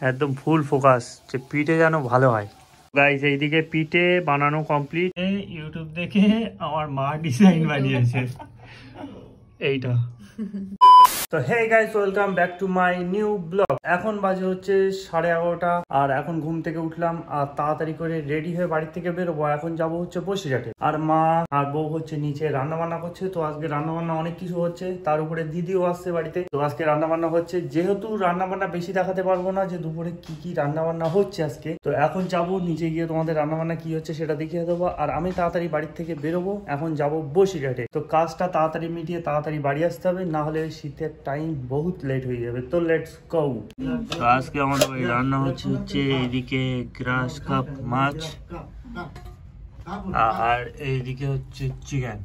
একদম ফুল ফোকাস যে পিঠে যেন ভালো হয়। গাইস এইদিকে পিঠে বানানো কমপ্লিট। ইউটিউব দেখে আমার মা ডিজাইন বানিয়েছে এইটা। তো hey guys, welcome back to my new blog. এখন বাজে হচ্ছে 11:30 আর এখন ঘুম থেকে উঠলাম আর তাড়াতাড়ি করে রেডি হয়ে বাড়ি থেকে বেরোবো। এখন যাব হচ্ছে বসিরহাটে, আর মা আর বউ হচ্ছে নিচে রান্না বান্না করছে। তো আজকে রান্না বান্না অনেক কিছু হচ্ছে, তার উপরে দিদিও আসছে বাড়িতে। তো আজকে রান্না বান্না হচ্ছে, যেহেতু রান্না বান্না বেশি দেখাতে পারবো না যে দুপুরে কি কি রান্না বান্না হচ্ছে আজকে। তো এখন যাব নিচে গিয়ে তোমাদের রান্না বান্না কি হচ্ছে সেটা দেখিয়ে দেবো। আর আমি তাড়াতাড়ি বাড়ি থেকে বেরোবো, এখন যাব বসিরহাটে। তো কাজটা তাড়াতাড়ি মিটিয়ে তাড়াতাড়ি বাড়ি আসতে হবে, না হলে শীতের টাইম বহুত লেট হয়ে যাবে। তো লেটস গো। আজকে আমাদের বাড়ি রান্না হচ্ছে এইদিকে গ্রাস কাপ মাছ, আর এইদিকে হচ্ছে চিকেন,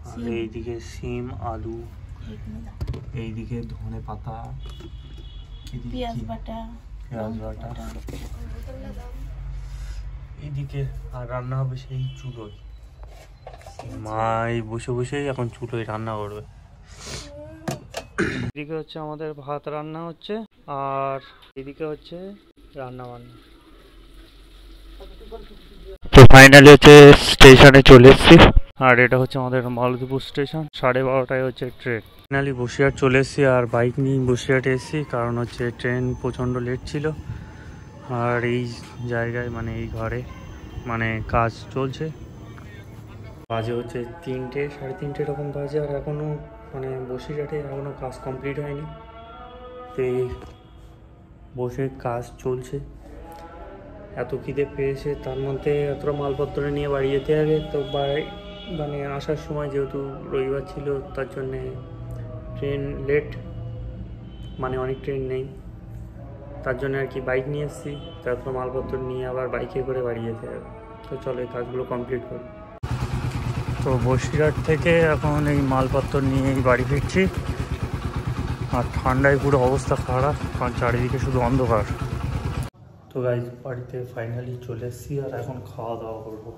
আর এইদিকে সিম আলু, এইদিকে ধনে পাতা, পেঁয়াজ বাটা, এইদিকে আর রান্না হবে সেই চুলোয়। মাই বসে বসেই এখন চুলোয় রান্না করবে। এদিকে হচ্ছে আমাদের ভাত রান্না হচ্ছে, আর এদিকে হচ্ছে রান্না বান্না। তো ফাইনালি হচ্ছে স্টেশনে চলে এসেছি, আর এটা হচ্ছে আমাদের মালতীপুর স্টেশন। 12:30টায় হচ্ছে ট্রেন। ফাইনালি বসিরহাট চলে এসেছি, আর বাইক নিয়ে বসিরহাটে এসেছি, কারণ হচ্ছে ট্রেন প্রচণ্ড লেট ছিল। আর এই জায়গায় মানে এই ঘরে মানে কাজ চলছে। বাজে হচ্ছে 3টে, 3:30 এরকম বাজে, আর এখনও মানে বসিরহাটে এখনও কাজ কমপ্লিট হয়নি। তো এই বসে কাজ চলছে। এত খিদে পেয়েছে, তার মধ্যে এতটা মালপত্র নিয়ে বাড়ি যেতে হবে। তো মানে আসার সময় যেহেতু রবিবার ছিল, তার জন্যে ট্রেন লেট, মানে অনেক ট্রেন নেই, তার জন্য আর কি বাইক নিয়ে এসেছি। তারপর মালপত্র নিয়ে আবার বাইকে করে বাড়ি যেতে হবে। তো চলো এই কাজগুলো কমপ্লিট করি। তো বসিরহাট থেকে এখন এই মালপত্র নিয়েই বাড়ি ফিরছি, আর ঠান্ডায় পুরো অবস্থা খারাপ, কারণ চারিদিকে শুধু অন্ধকার। তো গাইস বাড়িতে ফাইনালি চলে এসেছি, আর এখন খাওয়া দাওয়া করবো।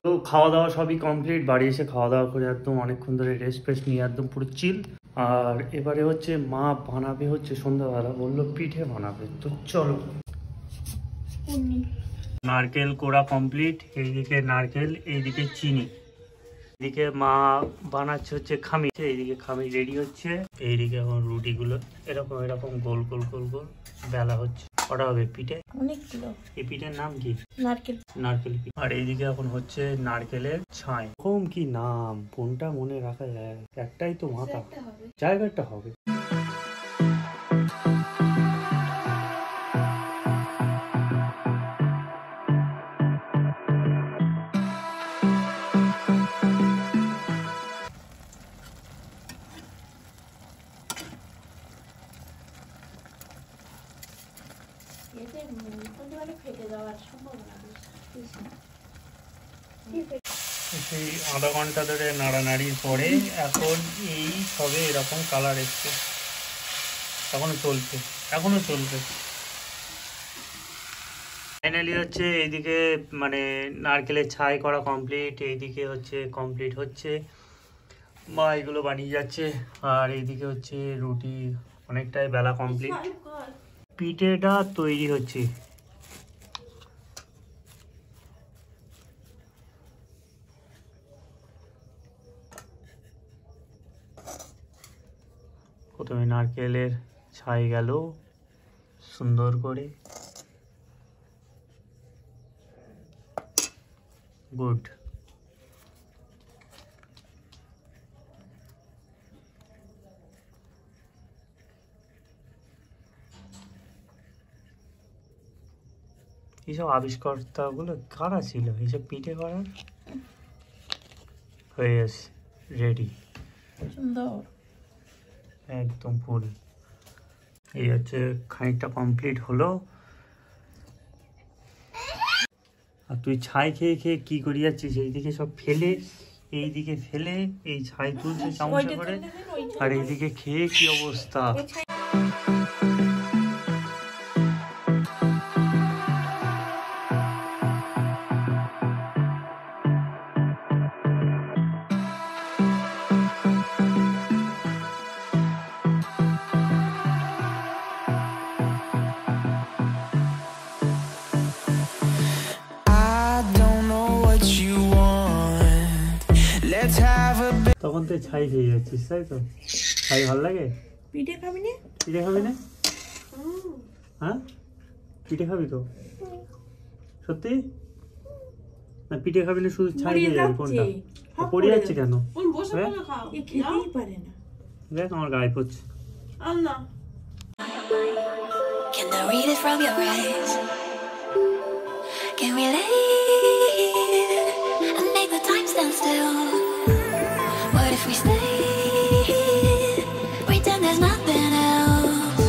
তো খাওয়া দাওয়া সবই কমপ্লিট, বাড়ি এসে খাওয়া দাওয়া করে একদম অনেকক্ষণ ধরে রেস্ট ফেস্ট নিয়ে একদম পুরো চিল। আর এবারে হচ্ছে মা বানাবে হচ্ছে সন্ধ্যাবেলা, বললো পিঠে বানাবে। তো চলো। নারকেল কোড়া কমপ্লিট, এইদিকে নারকেল, এইদিকে চিনি, এদিকে মা বানাচ্ছে হচ্ছে খামির, এইদিকে খামির রেডি হচ্ছে। এইদিকে এখন রুটিগুলো এরকম এরকম গোল গোল গোল গোল বেলা হচ্ছে, করা হবে পিঠে অনেকগুলো। এই পিঠের নাম কি? নারকেল, নারকেল পিঠে। আর এইদিকে এখন হচ্ছে নারকেলের ছাই। কম কি নাম, কোনটা মনে রাখা যায়? একটাই তো মাথা, জায়গাটা হবে। সেই আধা ঘন্টা ধরে নাড়ানাড়ির পরে এখন এই সবে এরকম কালার এসছে। এখনো চলছে। ফাইনালি হচ্ছে এইদিকে মানে নারকেলের ছাই করা কমপ্লিট, এইদিকে হচ্ছে কমপ্লিট হচ্ছে, মা এগুলো বানিয়ে যাচ্ছে। আর এইদিকে হচ্ছে রুটি অনেকটাই বেলা কমপ্লিট, পিঠেটা তৈরি হচ্ছে। প্রথমে নারকেলের ছাই গেল সুন্দর করে, গুড। এইসব আবিষ্কর্তাগুলো কারা ছিল এইসব পিঠে করার? হয়ে গেছে, রেডি, সুন্দর একদম ফুল। এই হচ্ছে খানিকটা কমপ্লিট হলো। আর তুই ছাই খেয়ে খেয়ে কি করি যাচ্ছিস? এইদিকে সব ফেলে, এইদিকে ফেলে, এই ছাই তুলছে চামচে করে, আর এইদিকে খেয়ে কি অবস্থা। তখন তো ছাই খেয়ে যাচ্ছিস তাই তো? ছাই ভালো লাগে? পিঠে খাবি না? পিঠে খাবি না? হ্যাঁ পিঠে খাবি তো? সত্যি না? পিঠে খাবি না শুধু ছাই খেয়ে যাবি? কোনটা পড়ে যাচ্ছে কেন? খেতেই পারে না। দেখ আমার গায়ে পড়ছে। Can I read it from your eyes? Can we leave and make the time stand still? What if we stay? Pretend there's nothing else.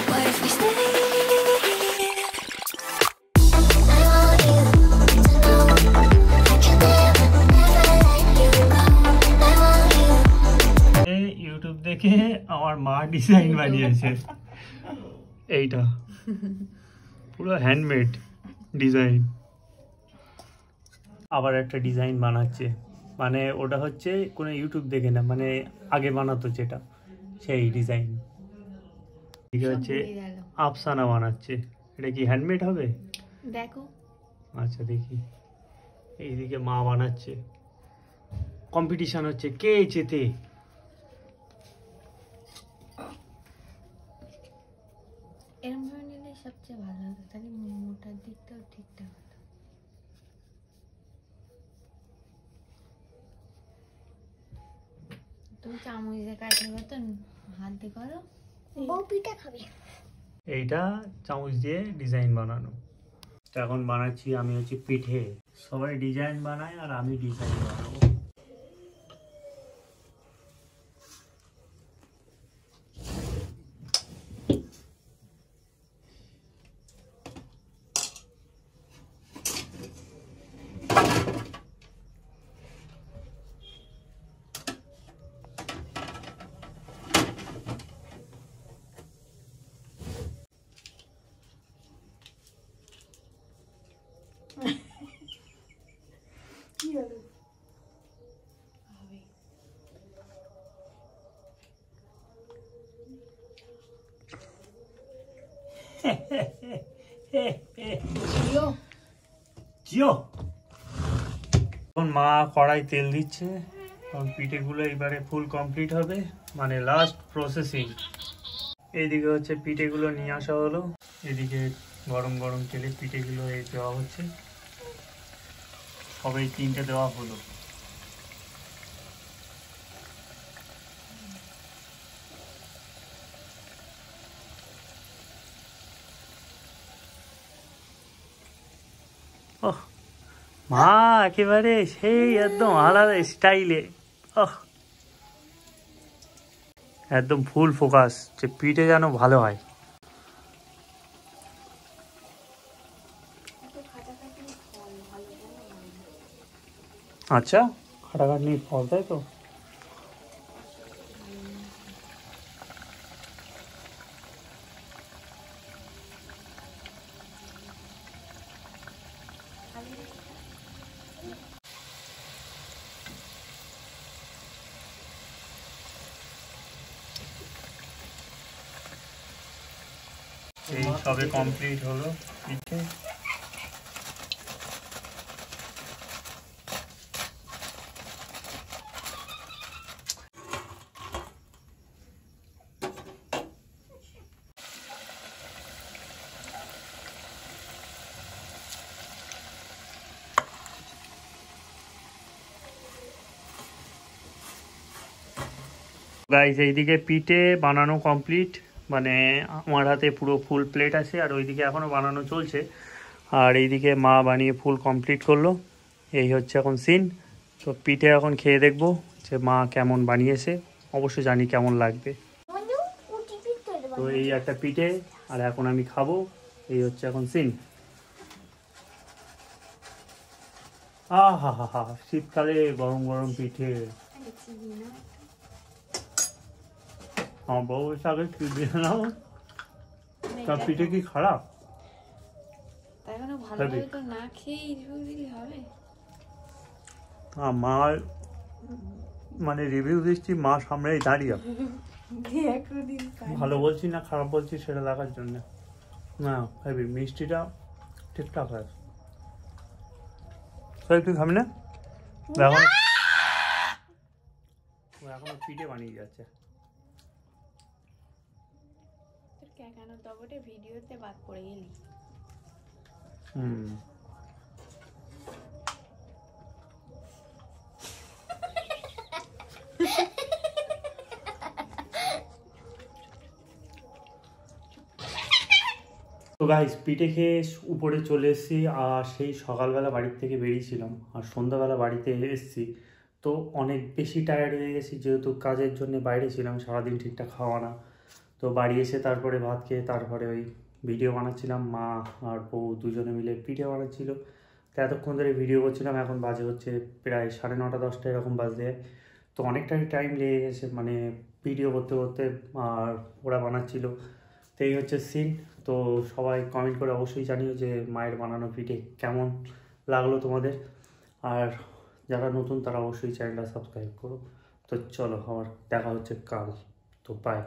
What if we stay? YouTube দেখে আমার মা ডিজাইন বানিয়েছে এইটা পুরো হ্যান্ডমেড ডিজাইন। আবার একটা design বানাচ্ছে, মানে ওটা হচ্ছে কোনো ইউটিউব দেখে না, মানে আগে বানাতো যেটা সেই ডিজাইন। ঠিক আছে আফসানা বানাচ্ছে, এটা কি হ্যান্ডমেড হবে দেখো? আচ্ছা দেখি। এইদিকে মা বানাচ্ছে, কম্পিটিশন হচ্ছে কে জেতে। এরকম ভাবে নিলে সবচেয়ে ভালো হতো, তাহলে মোটার দিকটাও ঠিকঠাক হতো। তুমি চামচ দিয়ে কাটলে তো হাত দিয়ে করো। বউ পিঠা খাবে। এইটা চামচ দিয়ে ডিজাইন বানানো। এখন বানাচ্ছি আমি হচ্ছে পিঠে। সবাই ডিজাইন বানায় আর আমি ডিজাইন বানাবো। এখন মা কড়াই তেল দিচ্ছে, এখন পিঠেগুলো এবারে ফুল কমপ্লিট হবে, মানে লাস্ট প্রসেসিং। এইদিকে হচ্ছে পিঠেগুলো নিয়ে আসা হলো, এদিকে গরম গরম তেলে পিঠেগুলো এই দেওয়া হচ্ছে, সবাই তিনটে দেওয়া হলো। ওহ মা একেবারে সেই একদম আলাদা স্টাইলে, একদম ফুল ফোকাস যে পিঠে যেন ভালো হয়। আচ্ছা খাটাখাটনির ফল তাই তো? এই সবে কমপ্লিট হলো পিঠে। গাইস এইদিকে পিঠে বানানো কমপ্লিট, মানে আমার হাতে পুরো ফুল প্লেট আছে, আর ওইদিকে এখনও বানানো চলছে, আর এইদিকে মা বানিয়ে ফুল কমপ্লিট করলো। এই হচ্ছে এখন সিন। তো পিঠে এখন খেয়ে দেখবো যে মা কেমন বানিয়েছে, অবশ্যই জানি কেমন লাগবে। তো এই একটা পিঠে আর এখন আমি খাবো, এই হচ্ছে এখন সিন। হা হা হা, শীতকালে গরম গরম পিঠে। আমার বউ আগে কি দিয়ে নাও, তার পিঠে কি খারাপ? না খেয়ে হবে। মার মানে রিভিউ দিচ্ছি মা সামনেই দাঁড়িয়ে। ভালো বলছি না খারাপ বলছি সেটা দেখার জন্য। না হেবি মিষ্টিটা ঠিকঠাক আছে। তুই খাবি না? এখন পিঠে বানিয়ে যাচ্ছে। কেন তবে ভিডিওতে বাদ পড়ে গেলি। তো গাইস পিঠে খেয়ে উপরে চলে এসেছি আর সেই সকালবেলা বাড়ির থেকে বেরিয়েছিলাম আর সন্ধ্যাবেলা বাড়িতে এসেছি। তো অনেক বেশি টায়ার্ড হয়ে গেছি যেহেতু কাজের জন্য বাইরে ছিলাম, সারাদিন ঠিকঠাক খাওয়া না। তো বাড়ি এসে তারপরে ভাত খেয়ে তারপরে ওই ভিডিও বানাচ্ছিলাম, মা আর বউ দুজনে মিলে পিঠে বানাচ্ছিল। তো এতক্ষণ ধরে ভিডিও করছিলাম, এখন বাজে হচ্ছে প্রায় 9:30 10টা এরকম বাজে। তো অনেকটাই টাইম লেগে গেছে মানে ভিডিও করতে করতে, আর ওরা বানাচ্ছিল। তো এই হচ্ছে সিন। তো সবাই কমেন্ট করে অবশ্যই জানিও যে মায়ের বানানো পিঠে কেমন লাগলো তোমাদের। আর যারা নতুন তারা অবশ্যই চ্যানেলটা সাবস্ক্রাইব করো। তো চলো, আমার দেখা হচ্ছে কাল। তো বাই।